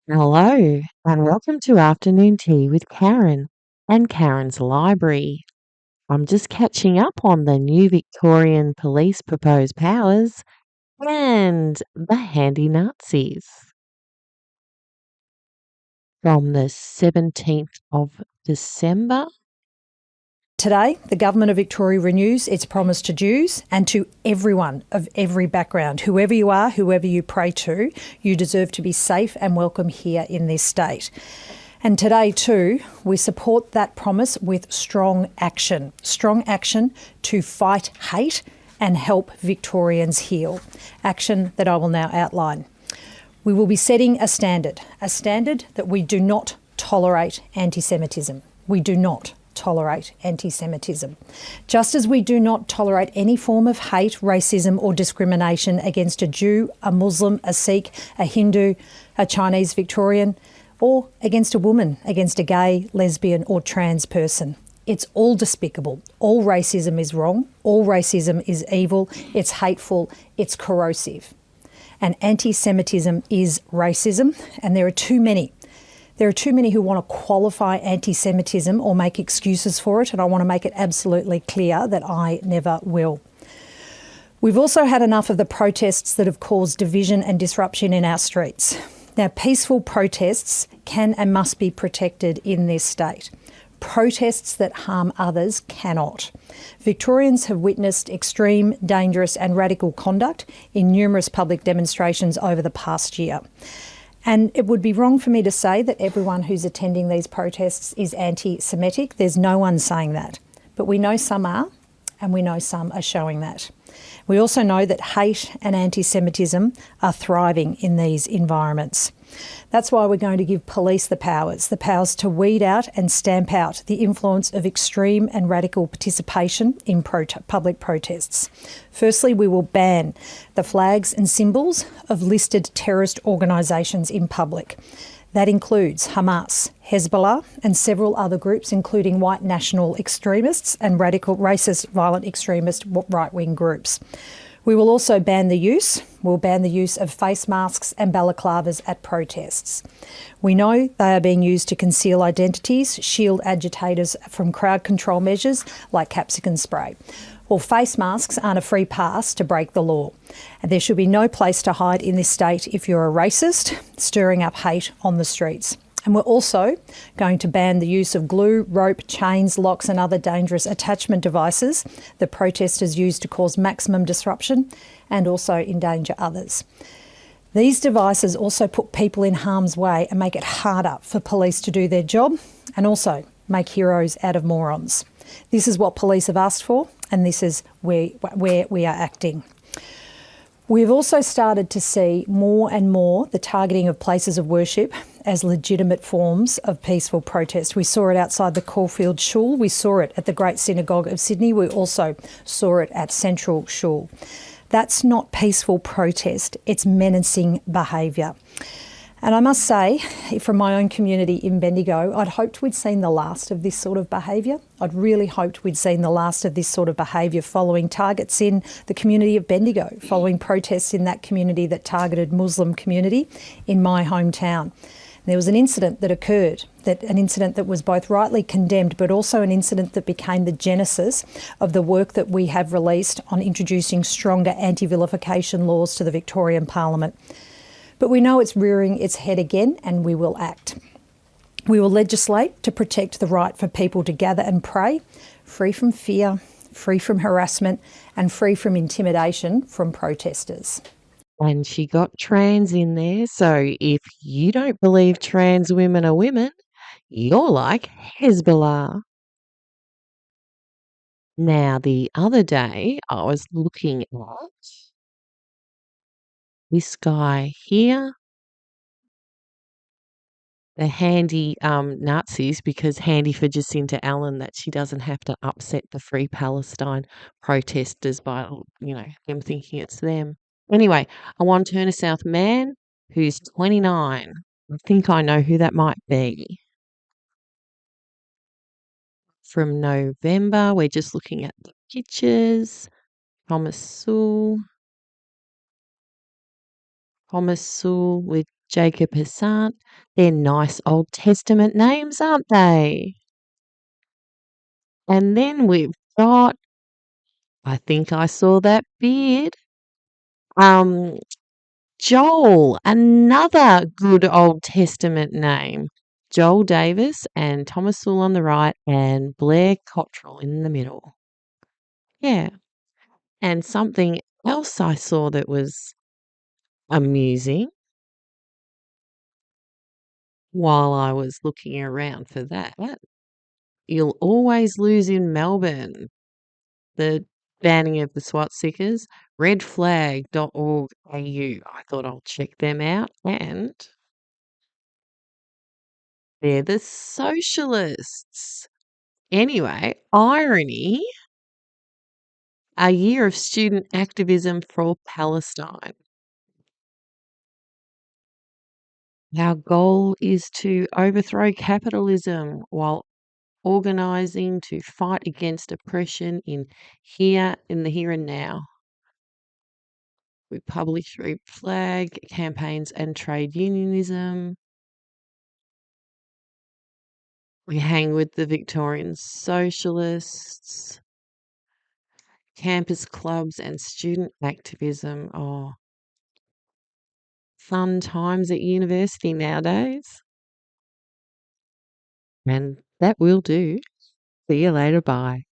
Hello, and welcome to Afternoon Tea with Karen and Karen's Library. I'm just catching up on the new Victorian police proposed powers and the handy Nazis from the 17th of December. Today, the Government of Victoria renews its promise to Jews and to everyone of every background. Whoever you are, whoever you pray to, you deserve to be safe and welcome here in this state. And today, too, we support that promise with strong action to fight hate and help Victorians heal. Action that I will now outline. We will be setting a standard that we do not tolerate anti-Semitism. We do not tolerate anti-Semitism. Just as we do not tolerate any form of hate, racism or discrimination against a Jew, a Muslim, a Sikh, a Hindu, a Chinese Victorian, or against a woman, against a gay, lesbian or trans person. It's all despicable. All racism is wrong. All racism is evil. It's hateful. It's corrosive. And anti-Semitism is racism, and there are too many. There are too many who want to qualify anti-Semitism or make excuses for it, and I want to make it absolutely clear that I never will. We've also had enough of the protests that have caused division and disruption in our streets. Now, peaceful protests can and must be protected in this state. Protests that harm others cannot. Victorians have witnessed extreme, dangerous and radical conduct in numerous public demonstrations over the past year. And it would be wrong for me to say that everyone who's attending these protests is anti-Semitic. There's no one saying that. But we know some are, and we know some are showing that. We also know that hate and anti-Semitism are thriving in these environments. That's why we're going to give police the powers to weed out and stamp out the influence of extreme and radical participation in public protests. Firstly, we will ban the flags and symbols of listed terrorist organisations in public. That includes Hamas, Hezbollah and several other groups, including white national extremists and radical racist violent extremist right-wing groups. We will also ban the use of face masks and balaclavas at protests. We know they are being used to conceal identities, shield agitators from crowd control measures like capsicum spray. Well, face masks aren't a free pass to break the law. And there should be no place to hide in this state if you're a racist stirring up hate on the streets. And we're also going to ban the use of glue, rope, chains, locks and other dangerous attachment devices that protesters use to cause maximum disruption and also endanger others. These devices also put people in harm's way and make it harder for police to do their job and also make heroes out of morons. This is what police have asked for, and this is where we are acting. We've also started to see more and more the targeting of places of worship as legitimate forms of peaceful protest. We saw it outside the Caulfield Shul. We saw it at the Great Synagogue of Sydney. We also saw it at Central Shul. That's not peaceful protest. It's menacing behaviour. And I must say, from my own community in Bendigo, I'd hoped we'd seen the last of this sort of behaviour. I'd really hoped we'd seen the last of this sort of behaviour following targets in the community of Bendigo, following protests in that community that targeted Muslim community in my hometown. There was an incident that occurred, an incident that was both rightly condemned, but also an incident that became the genesis of the work that we have released on introducing stronger anti-vilification laws to the Victorian Parliament. But we know it's rearing its head again, and we will act. We will legislate to protect the right for people to gather and pray, free from fear, free from harassment, and free from intimidation from protesters. And she got trans in there, so if you don't believe trans women are women, you're like Hezbollah. Now, the other day, I was looking at this guy here, the handy Nazis, because handy for Jacinta Allen that she doesn't have to upset the Free Palestine protesters by, them thinking it's them. Anyway, I want to turn a South man who's 29. I think I know who that might be. From November, we're just looking at the pictures. Thomas Sewell with Jacob Hassant. They're nice Old Testament names, aren't they? And then we've got, I think I saw that beard. Joel, another good Old Testament name. Joel Davis and Thomas Sewell on the right and Blair Cottrell in the middle. Yeah. And something else I saw that was amusing while I was looking around for that. You'll always lose in Melbourne. The banning of the SWAT seekers, redflag.org.au. I thought I'll check them out, and they're the socialists. Anyway, irony, a year of student activism for Palestine. Our goal is to overthrow capitalism while organising to fight against oppression in the here and now. We publish through flag campaigns and trade unionism. We hang with the Victorian socialists, campus clubs and student activism. Oh, fun times at university nowadays. And that will do. See you later. Bye.